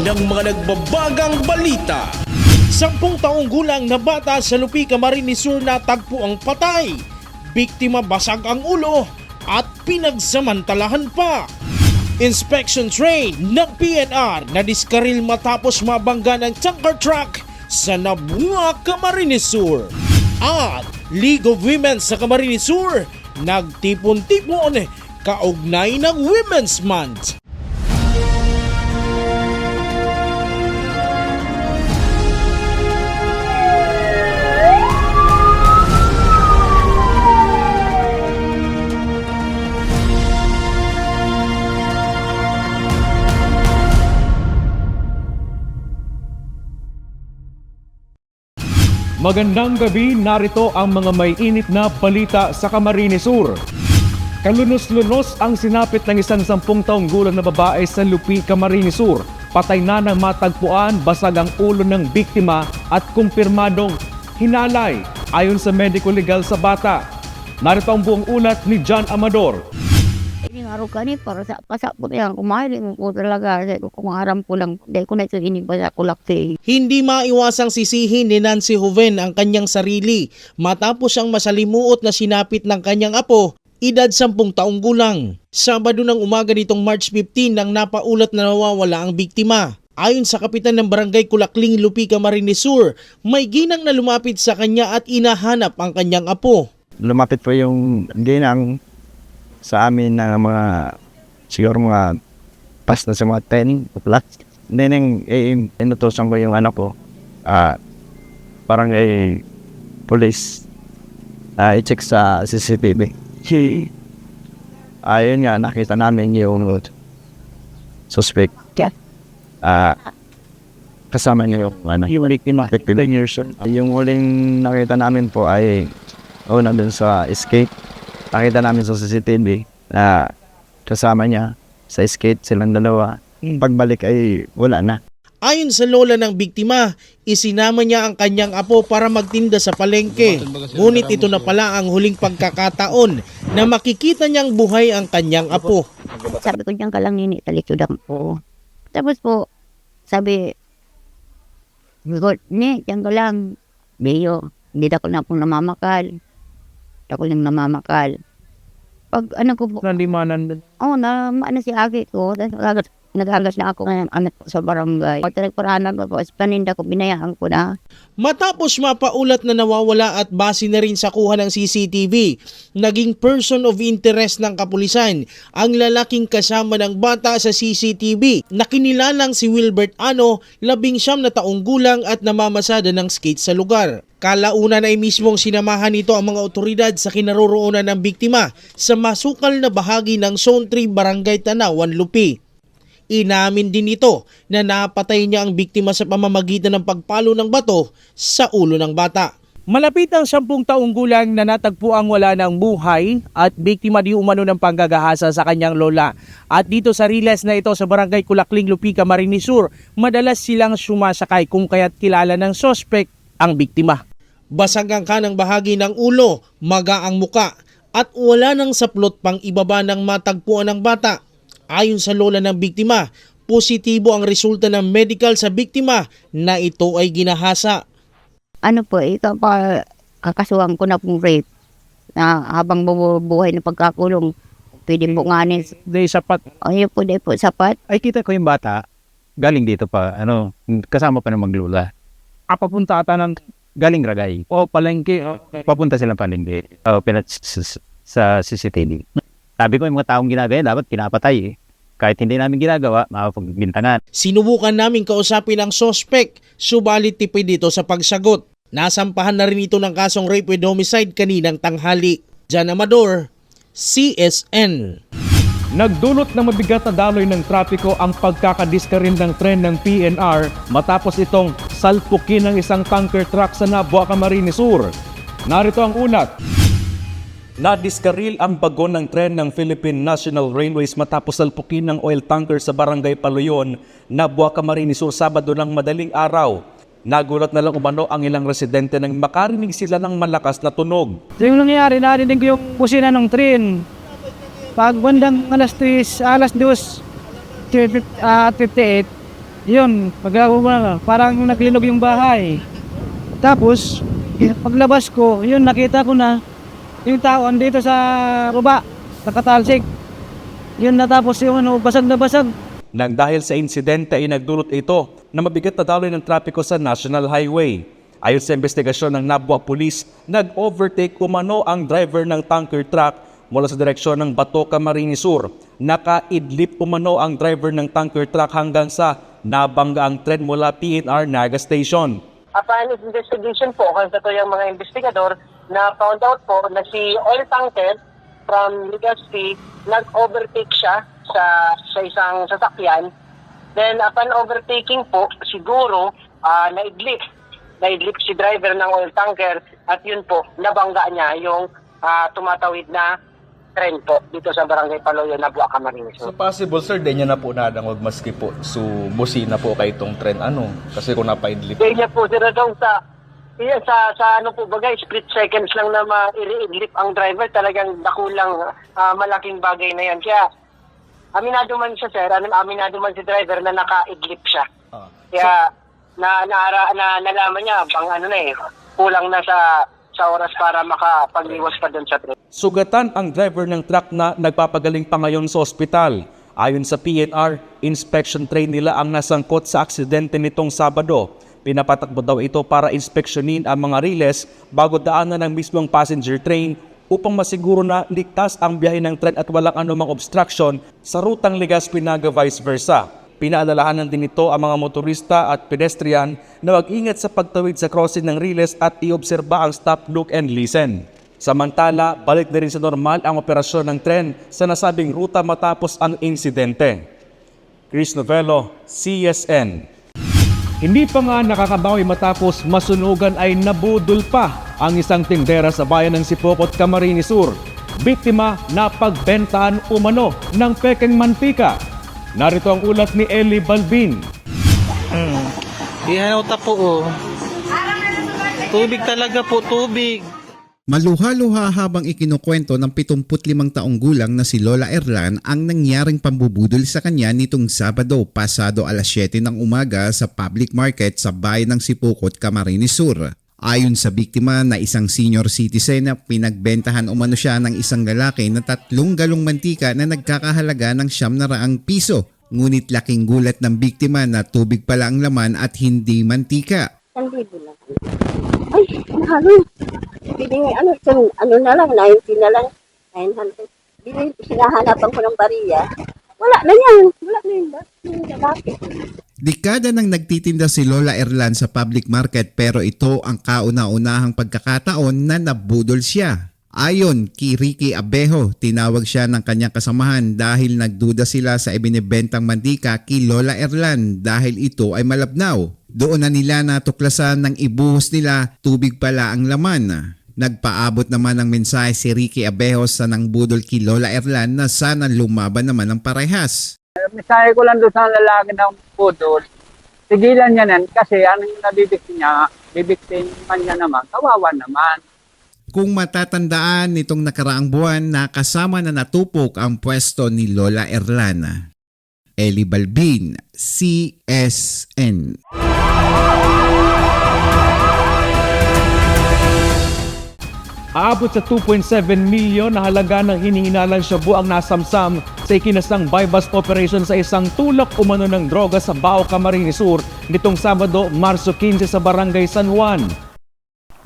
ng mga nagbabagang balita. 10 taong gulang na bata sa Lupi, Camarines Sur natagpo ang patay. Biktima basag ang ulo at pinagsamantalahan pa. Inspection train ng PNR na diskaril matapos mabangga ng tanker truck sa Nabua, Camarines Sur. At League of Women sa Camarines Sur nagtipon-tipon kaugnay ng Women's Month. Magandang gabi, narito ang mga may init na balita sa Camarines Sur. Kalunos-lunos ang sinapit ng isang 10 taong gulang na babae sa Lupi, Camarines Sur. Patay na ng matagpuan, basag ang ulo ng biktima at kumpirmadong hinalay ayon sa medico legal sa bata. Narito ang buong ulat ni John Amador. Araw ka ni para sa pasapot yan, kumain ko talaga, kung aram ko lang, dahil ko na ito inibasa ko lakti. Hindi maiwasang sisihin ni Nancy Joven ang kanyang sarili matapos ang masalimuot na sinapit ng kanyang apo, edad 10 taong gulang. Sabado ng umaga nitong March 15 nang napaulat na nawawala ang biktima. Ayon sa kapitan ng Barangay Kulakling, Lupi, Camarines Sur, may ginang na lumapit sa kanya at inahanap ang kanyang apo. Lumapit po yung ginang sa amin na mga siguro mga past na sa mga 10 plus. Then inutosan ko yung anak ko, parang police, i-check sa CCTV. Ayun nga, nakita namin yung suspect. Kasama niya yung victim. Yung huling nakita namin po ay nandun sa escape. Nakita namin sa CCTV na kasama niya sa skate silang dalawa. Pagbalik ay wala na. Ayon sa lola ng biktima, isinama niya ang kanyang apo para magtinda sa palengke. Ngunit ito na pala ang huling pagkakataon na makikita niyang buhay ang kanyang apo. Sabi ko diyan ka lang nini, talikod po. Tapos po, sabi, ni, diyan ka lang, Beyo, hindi ako na pong namamakal. Ako lang namamakal. Pag ano ko po, Nandimanan. na si Aki ko, nag-agas na ako ng anak ko sa barangay. Pagtaragparanan ko po, paninda ko, binayaan ko na. Matapos mapaulat na nawawala at base na rin sa kuha ng CCTV, naging person of interest ng kapulisan ang lalaking kasama ng bata sa CCTV na kinilalang si Wilbert Ano, 19 na taong gulang at namamasada ng skate sa lugar. Kalaunan ay mismong sinamahan nito ang mga otoridad sa kinaroroonan ng biktima sa masukal na bahagi ng Zone 3 Barangay Tanawan, Lupi. Inamin din ito na napatay niya ang biktima sa pamamagitan ng pagpalo ng bato sa ulo ng bata. Malapit ang 10 taong gulang na natagpuang wala ng buhay at biktima di umano ng panggagahasa sa kanyang lola. At dito sa riles na ito sa Barangay Kulakling, Lupi, Camarines Sur, madalas silang sumasakay kung kaya't kilala ng sospek ang biktima. Basag ang kanang bahagi ng ulo, maga ang muka at wala nang saplot pang ibaba ng matagpuan ng bata. Ayon sa lola ng biktima, positibo ang resulta ng medical sa biktima na ito ay ginahasa. Ano po, ito pa, kakasuhan ko na pong rape. Na habang bubuhay na pagkakulong, pwede po nganin. Di sapat. Ayun po, di po, sapat. Ay kita ko yung bata, galing dito pa, kasama pa ng maglula. Papunta ata ng galing Ragay. Palengke. Papunta silang palengke. Sa CCTV. Sabi ko yung mga taong ginagaya, dapat pinapatay . Kahit hindi namin ginagawa, mapapagbintangan. Sinubukan namin kausapin ang sospek, subalit tipid dito sa pagsagot. Nasampahan na rin ito ng kasong rape with homicide kaninang tanghali. John Amador, CSN. Nagdulot ng mabigat na daloy ng trapiko ang pagkakadiskaril ng tren ng PNR matapos itong salpukin ng isang tanker truck sa Nabua, Camarines Sur. Narito ang unat. Nadiskaril ang bagon ng tren ng Philippine National Railways matapos salpukin ng oil tanker sa Barangay Paluyon, Nabua, Camarines Sur, Sabado ng madaling araw. Nagulat na lang umano ang ilang residente nang makarinig sila ng malakas na tunog. Yung nangyari, narinig ko yung kusina ng tren. Pag bandang alas 2, 58, Yun, parang naglinog yung bahay. Tapos, paglabas ko, yun, nakita ko na yung tao andito sa baba, nakatalsik. Yun, natapos yung basag na basag. Nang dahil sa insidente ay nagdulot ito na mabigat na daloy ng trapiko sa National Highway. Ayon sa investigasyon ng Nabua Police, nag-overtake umano ang driver ng tanker truck mula sa direksyon ng Bato, Camarines Sur. Nakaidlip umano ang driver ng tanker truck hanggang sa nabangga ang tren mula PNR Naga Station. Upon investigation po, kanto yung mga investigador na found out po na si oil tanker from Legazpi, nag-overtake siya sa isang sasakyan. Then upon overtaking po, siguro naidlip si driver ng oil tanker at yun po, nabangga niya yung tumatawid na tren po dito sa Barangay Paloyo, Nabua, Camarines. So possible sir, di niya na po nadangog maski po busina po kay itong tren kasi kung napaidlip. Hindi niya po sila daw sa ano po bagay, split seconds lang na ma-i-idlip ang driver, talagang dakulang malaking bagay na yan. Kaya aminado man siya sir, aminado man si driver na naka-idlip siya. Kaya nalaman niya kulang na sa oras para makapagliwas pa doon sa tren. Sugatan ang driver ng truck na nagpapagaling pa ngayon sa ospital. Ayon sa PNR, inspection train nila ang nasangkot sa aksidente nitong Sabado. Pinapatakbo daw ito para inspeksyonin ang mga riles bago daanan ng mismong passenger train upang masiguro na ligtas ang biyahe ng tren at walang anumang obstruction sa rutang Legazpi-Naga vice versa. Pinaalalahanan din ito ang mga motorista at pedestrian na mag-ingat sa pagtawid sa crossing ng riles at iobserba ang stop, look and listen. Samantala, balik na rin sa normal ang operasyon ng tren sa nasabing ruta matapos ang insidente. Chris Novello, CSN. Hindi pa nga nakakabawi matapos masunugan ay nabudol pa ang isang tindera sa bayan ng Sipokot, Camarines Sur. Biktima na pagbentahan umano ng pekeng mantika. Narito ang ulat ni Eli Balbin. Ihanaw po. Tubig talaga po, tubig. Maluha-luha habang ikinukwento ng 75 taong gulang na si Lola Erlan ang nangyaring pambubudol sa kanya nitong Sabado pasado alas 7 ng umaga sa public market sa bayan ng Sipokot, Camarines Sur. Ayon sa biktima na isang senior citizen na pinagbentahan umano siya ng isang lalaki na 3 galong mantika na nagkakahalaga ng 700 piso. Ngunit laking gulat ng biktima na tubig pala ang laman at hindi mantika. Ay, mahalo. Biling ano na lang, 90 na lang, 900. Biling sinahanapan ko ng bariya. Wala na yan. Wala na yun ba? Dekada nang nagtitinda si Lola Erlan sa public market pero ito ang kauna-unahang pagkakataon na nabudol siya. Ayon kay Ricky Abejo, tinawag siya ng kanyang kasamahan dahil nagduda sila sa ibinibentang mantika kay Lola Erlan dahil ito ay malabnaw. Doon na nila natuklasan ng ibuhos nila tubig pala ang laman. Nagpaabot naman ng mensahe si Ricky Abejo sa nangbudol kay Lola Erlan na sana lumaban naman ng parehas. Mensahe ko lang doon sa lalaki ng budol. Tigilan niya nan kasi anong nabibiktin niya, bibiktin man niya naman, kawawa naman. Kung matatandaan nitong nakaraang buwan na kasama na natupok ang pwesto ni Lola Erlan. Eli Balbin, CSN. Aabot sa 2.7 milyon na halaga ng hinihinalang shabu ang nasamsam sa ikinasang bypass operation sa isang tulak umano ng droga sa Bao, Camarines Sur nitong Sabado, Marso 15 sa Barangay San Juan.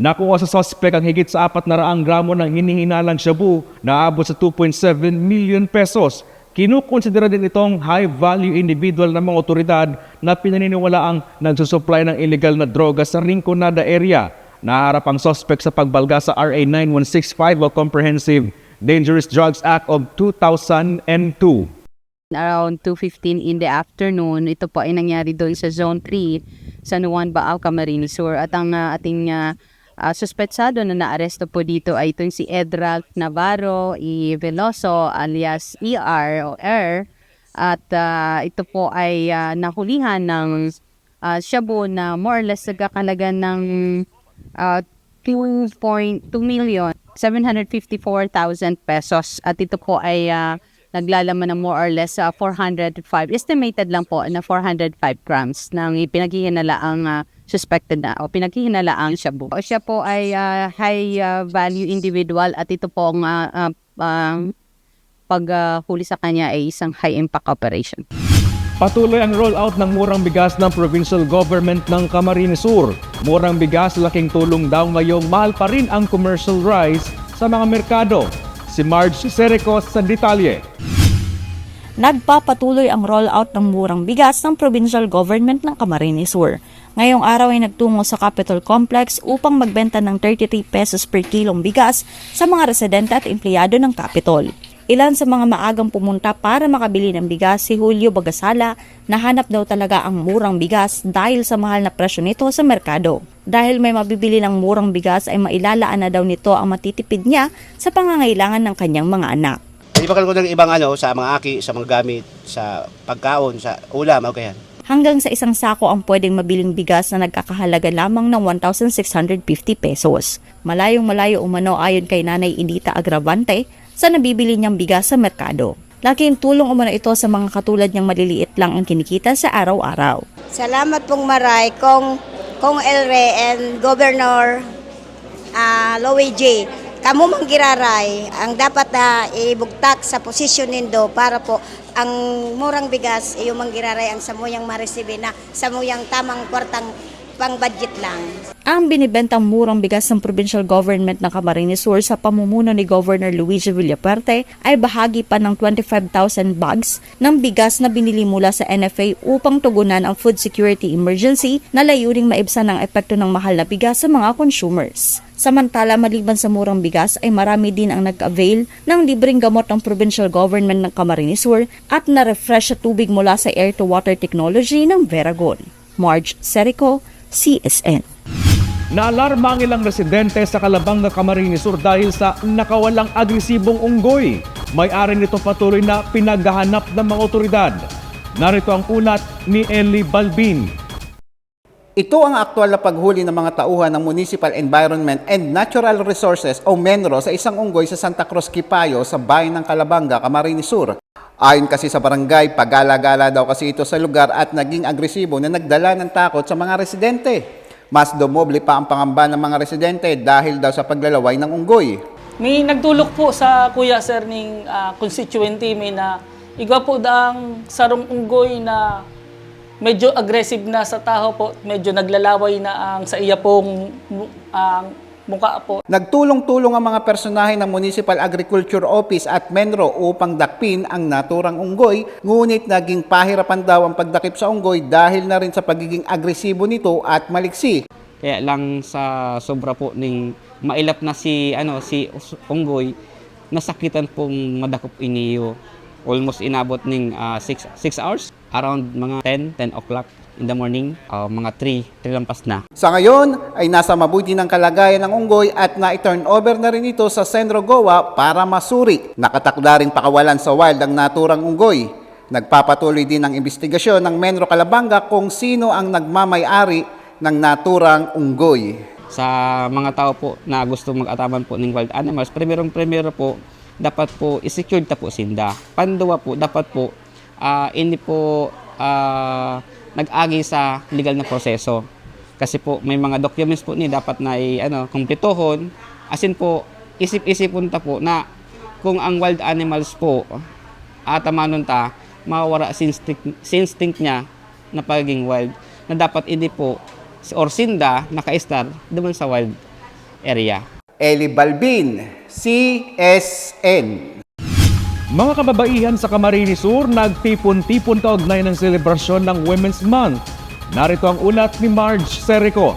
Nakuha sa suspect ang higit sa 400 gramo ng hinihinalang shabu na aabot sa 2.7 million pesos. Kinukonsidera din itong high-value individual ng mga otoridad na pinaniniwalaang nagsusupply ng illegal na droga sa Rinconada area. Naharap ang suspect sa pagbalga sa RA 9165 o Comprehensive Dangerous Drugs Act of 2002. Around 2:15 in the afternoon, ito po ay nangyari doon sa Zone 3, San Juan, Bao, Camarines Sur. At ang ating suspetsado na naaresto po dito ay itong si Edralf Navarro y Veloso alias ER o R. At ito po ay nahulihan ng shabu na more or less nagkakalaga ng 2.2 million 754,000 pesos. At ito po ay naglalaman ng more or less 405, estimated lang po na 405 grams ng pinaghihinalaang suspected na o pinaghihinalaang shabu. Siya po ay high value individual at ito po ang paghuli sa kanya ay isang high impact operation. Patuloy ang rollout ng murang bigas ng provincial government ng Camarines Sur. Murang bigas, laking tulong daw ngayong mahal pa rin ang commercial rice sa mga merkado. Si Marge Serico sa detalye. Nagpapatuloy ang rollout ng murang bigas ng provincial government ng Camarines Sur. Ngayong araw ay nagtungo sa Capitol Complex upang magbenta ng 33 pesos per kilong bigas sa mga residente at empleyado ng Capitol. Ilan sa mga maagang pumunta para makabili ng bigas si Julio Bagasala na hanap daw talaga ang murang bigas dahil sa mahal na presyo nito sa merkado. Dahil may mabibili ng murang bigas ay mailalaan na daw nito ang matitipid niya sa pangangailangan ng kanyang mga anak. Hindi ba ko ng ibang sa mga aki, sa mga gamit, sa pagkaon, sa ulam, okay yan. Hanggang sa isang sako ang pwedeng mabiling bigas na nagkakahalaga lamang ng 1,650 pesos. Malayong-malayo umano ayon kay Nanay Indita Agravante sa nabibili niyang bigas sa merkado. Laking tulong umano ito sa mga katulad niyang maliliit lang ang kinikita sa araw-araw. Salamat pong maray Kong Elre and Governor Lowy J. Kamu manggiraray ang dapat na ibugtak sa posisyon nindo para po ang murang bigas iyo manggiraray ang samuyang maresibe na samuyang tamang kwartang pang-budget lang. Ang binibentang murang bigas ng provincial government ng Camarines Sur sa pamumuno ni Governor Luigi Villapuerte ay bahagi pa ng 25,000 bags ng bigas na binili mula sa NFA upang tugunan ang food security emergency na layuning maibsan ang epekto ng mahal na bigas sa mga consumers. Samantala, maliban sa murang bigas ay marami din ang nag-avail ng libreng gamot ng provincial government ng Camarines Sur at na-refresh sa tubig mula sa air-to-water technology ng Veragon. Marge Serico, CSN. Naalarma ang ilang residente sa Calabanga, Camarines Sur dahil sa nakawalang agresibong unggoy. May-ari nito patuloy na pinaghahanap ng mga otoridad. Narito ang ulat ni Eli Balbin. Ito ang aktual na paghuli ng mga tauhan ng Municipal Environment and Natural Resources o MENRO sa isang unggoy sa Santa Cruz, Kipayo sa bayan ng Calabanga, Camarines Sur. Ayon kasi sa barangay, pagala-gala daw kasi ito sa lugar at naging agresibo na nagdala ng takot sa mga residente. Mas dumoble pa ang pangamba ng mga residente dahil daw sa paglalaway ng unggoy. May nagtulok po sa kuya sir ning constituency may na igwa po daang sarong unggoy na medyo aggressive na sa tao po, medyo naglalaway na ang sa iya pong mukha po. Nagtulong-tulong ang mga personahe ng Municipal Agriculture Office at MENRO upang dakpin ang naturang unggoy, ngunit naging pahirapan daw ang pagdakip sa unggoy dahil na rin sa pagiging agresibo nito at maliksi. Kaya lang sa sobra po ning mailap na si unggoy, nasakitan pong madakop iniyo. Almost inabot ning 6 hours, around mga 10 o'clock in the morning, mga 3 lampas na. Sa ngayon ay nasa mabuti ng kalagayan ng unggoy at na-turn over na rin ito sa Centro Goa para masuri. Nakatakda rin pakawalan sa wild ang naturang unggoy. Nagpapatuloy din ang investigasyon ng MENRO Calabanga kung sino ang nagmamay-ari ng naturang unggoy. Sa mga tao po na gusto mag-ataman po ng wild animals, primero po, dapat po i-secured ta po sinda. Panduwa po, dapat po, hindi po nag-agi sa legal na proseso. Kasi po may mga documents po ni dapat na kumpletohon. Asin po isip-isipon ta po na kung ang wild animals po atamanon ta mawawala instinct niya na pagiging wild na dapat hindi po or sinda naka-star doon sa wild area. Eli Balbin, CSN. Mga kababaihan sa Camarines Sur, nagtipon-tipon kaugnay ng selebrasyon ng Women's Month. Narito ang ulat ni Marge Serico.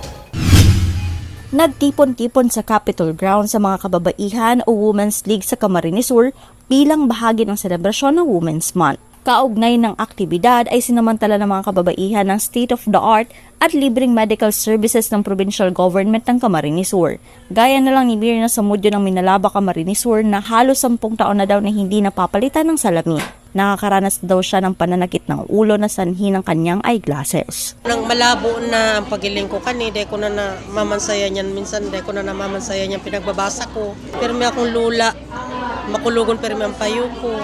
Nagtipon-tipon sa Capitol Grounds sa mga kababaihan o Women's League sa Camarines Sur bilang bahagi ng selebrasyon ng Women's Month. Kaugnay ng aktibidad ay sinamantala ng mga kababaihan ng state-of-the-art at libreng medical services ng provincial government ng Camarines Sur. Gaya na lang ni Mirna Samudyo ng Minalaba, Camarines Sur na halos 10 taon na daw na hindi napapalitan ng salamin. Nakakaranas daw siya ng pananakit ng ulo na sanhi ng kanyang eyeglasses. Nang malabo na ang pagiling ko kanina, ko na namansaya niyan minsan, ko na namansaya niyan pinagbabasa ko. Pero may akong lula makulugon pero man payo ko.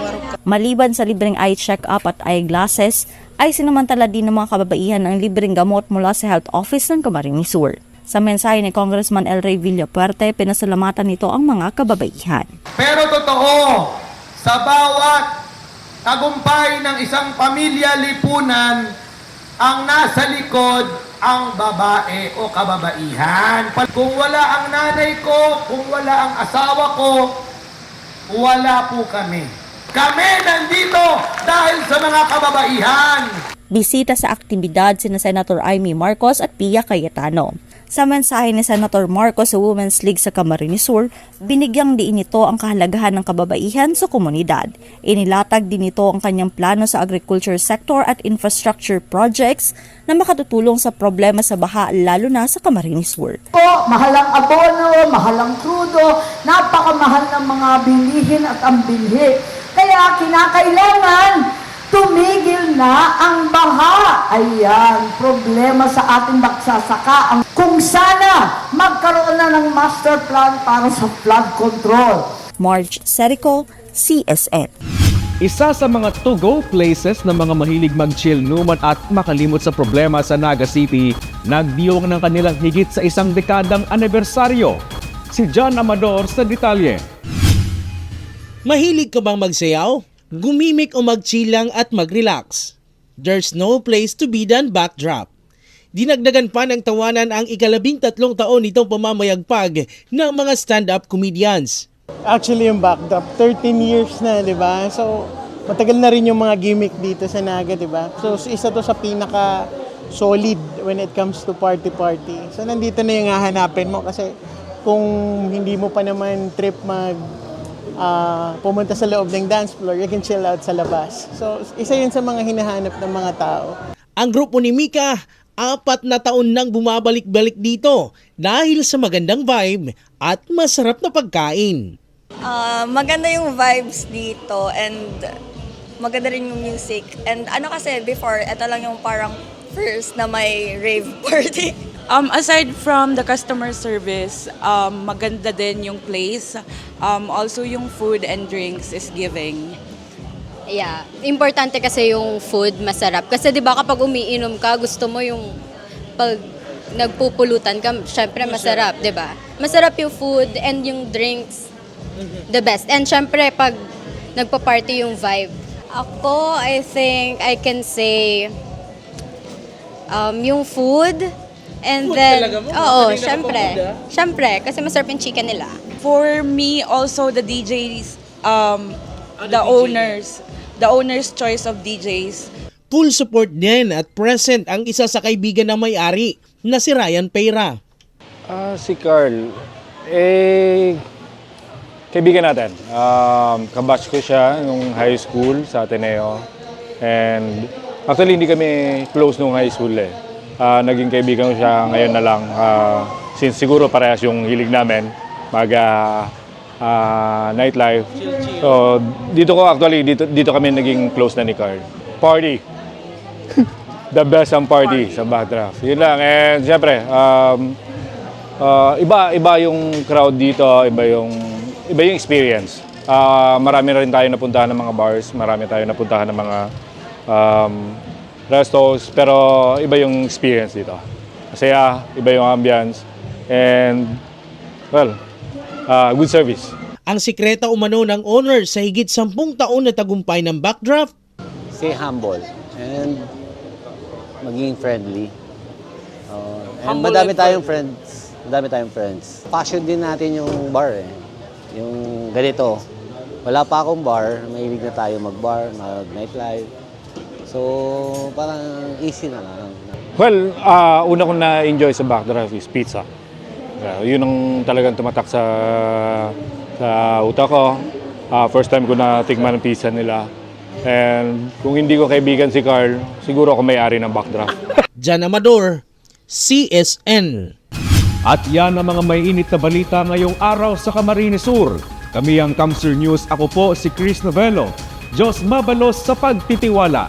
Maliban sa libreng eye check-up at eyeglasses, ay sinamantala din ng mga kababaihan ang libreng gamot mula sa Health Office ng Camarines Sur. Sa mensahe ni Congressman El Rey Villapuerte, pinasalamatan nito ang mga kababaihan. Pero totoo, sa bawat tagumpay ng isang pamilya lipunan, ang nasa likod ang babae o kababaihan. Kung wala ang nanay ko, kung wala ang asawa ko, wala po kami. Kami nandito dahil sa mga kababaihan. Bisita sa aktibidad sina Senator Amy Marcos at Pia Cayetano. Sa mensahe ni Senator Marcos sa Women's League sa Camarines Sur, binigyang diin nito ang kahalagahan ng kababaihan sa komunidad. Inilatag din nito ang kanyang plano sa agriculture sector at infrastructure projects na makatutulong sa problema sa baha lalo na sa Camarines Sur. Mahal ang abono, mahal ang krudo, napakamahal ng mga bilihin at ang bilhi. Kaya kinakailangan tumigil na ang baha. Ayan, problema sa ating magsasaka. Kung sana magkaroon na ng master plan para sa flood control. Marge Serico, CSN. Isa sa mga to-go places ng mga mahilig mag-chill numan at makalimot sa problema sa Naga City, nagdiwang ng kanilang higit sa 1 dekadang anibersaryo. Si John Amador sa detalye. Mahilig ka bang magsayaw? Gumimik o mag-chill lang at mag-relax? There's no place to be than Backdrop. Dinagdagan pa ng tawanan ang 13 taon nitong pamamayagpag ng mga stand-up comedians. Actually, yung Backdrop, 13 years na, di ba? So, matagal na rin yung mga gimmick dito sa Naga, di ba? So, isa to sa pinaka-solid when it comes to party-party. So, nandito na yung hahanapin mo kasi kung hindi mo pa naman trip pumunta sa loob ng dance floor, you can chill out sa labas. So, isa yun sa mga hinahanap ng mga tao. Ang grupo ni Mika, 4 na taon nang bumabalik-balik dito dahil sa magandang vibe at masarap na pagkain. Maganda yung vibes dito and maganda rin yung music. And kasi before, ito lang yung parang first na may rave party. Aside from the customer service, maganda din yung place. Also yung food and drinks is giving. Yeah, importante kasi yung food masarap. Kasi 'di ba kapag umiinom ka, gusto mo yung pag nagpupulutan ka, syempre masarap, 'di ba? Masarap yung food and yung drinks. The best. And syempre pag nagpa-party yung vibe. Ako, I think I can say yung food. And Food then, talaga mo? oo, Magaling na syempre. kapag-food, Syempre, kasi masarap yung chicken nila. For me, also the DJs, the owner's choice of DJs. Full support din at present ang isa sa kaibigan ng may-ari na si Ryan Peira. Si Carl, kaibigan natin. Kabatch ko siya nung high school sa Ateneo. And actually, hindi kami close nung high school eh. Naging kaibigan ko siya ngayon na lang. Since siguro parehas yung hilig namin, nightlife. So, dito kami naging close na ni Carl. Party. The best ang party sa Backdraft. Yun lang. And siyempre, iba yung crowd dito, iba yung experience. Marami na rin tayo napuntahan ng mga bars, marami tayo napuntahan ng mga restos, pero iba yung experience dito. Masaya, iba yung ambience, and good service. Ang sikreta umano ng owner sa higit 10 taon na tagumpay ng Backdraft, stay humble and maging friendly. And madami tayong friends. Passion din natin yung bar eh. Yung ganito. Wala pa akong bar, mahilig na tayo mag-bar, mag-nightlife. So, parang easy na lang. Well, una kong na-enjoy sa Backdraft is pizza. Yun ang talagang tumatak sa utak ko. First time ko na tikman ang pizza nila. And kung hindi ko kaibigan si Carl, siguro ako may-ari ng Backdraft. John Amador, CSN. At yan ang mga may init na balita ngayong araw sa Camarines Sur. Kami ang Kamsur News. Ako po si Chris Novello. Diyos mabalos sa pagtitiwala.